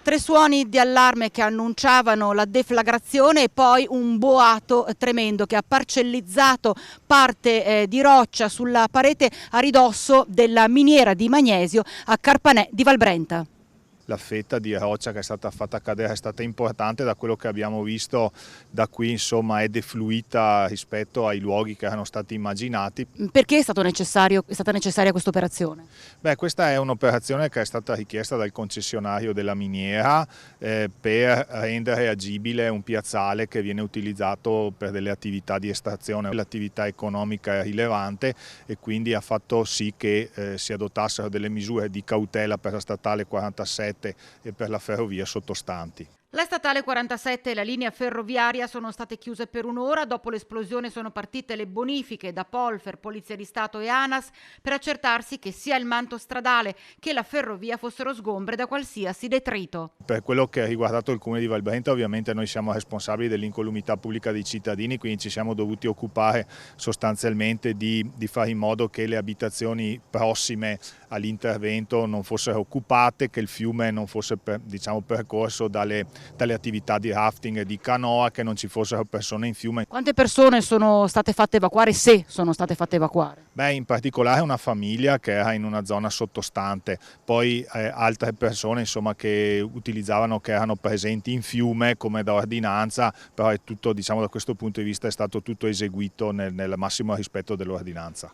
3 suoni di allarme che annunciavano la deflagrazione e poi un boato tremendo che ha parcellizzato parte di roccia sulla parete a ridosso della miniera di magnesio a Carpanè di Valbrenta. La fetta di roccia che è stata fatta cadere è stata importante. Da quello che abbiamo visto da qui, insomma, è defluita rispetto ai luoghi che erano stati immaginati. Perché è stata necessaria questa operazione? Questa è un'operazione che è stata richiesta dal concessionario della miniera per rendere agibile un piazzale che viene utilizzato per delle attività di estrazione. L'attività economica è rilevante e quindi ha fatto sì che si adottassero delle misure di cautela per la statale 47 e per la ferrovia sottostanti. La statale 47 e la linea ferroviaria sono state chiuse per un'ora. Dopo l'esplosione sono partite le bonifiche da Polfer, Polizia di Stato e ANAS per accertarsi che sia il manto stradale che la ferrovia fossero sgombre da qualsiasi detrito. Per quello che ha riguardato il comune di Valbrenta, ovviamente noi siamo responsabili dell'incolumità pubblica dei cittadini, quindi ci siamo dovuti occupare sostanzialmente di fare in modo che le abitazioni prossime all'intervento non fossero occupate, che il fiume non fosse percorso dalle attività di rafting e di canoa, che non ci fossero persone in fiume. Quante persone sono state fatte evacuare, se sono state fatte evacuare? In particolare una famiglia che era in una zona sottostante, poi altre persone, insomma, che utilizzavano, che erano presenti in fiume come da ordinanza, però è tutto, da questo punto di vista è stato tutto eseguito nel massimo rispetto dell'ordinanza.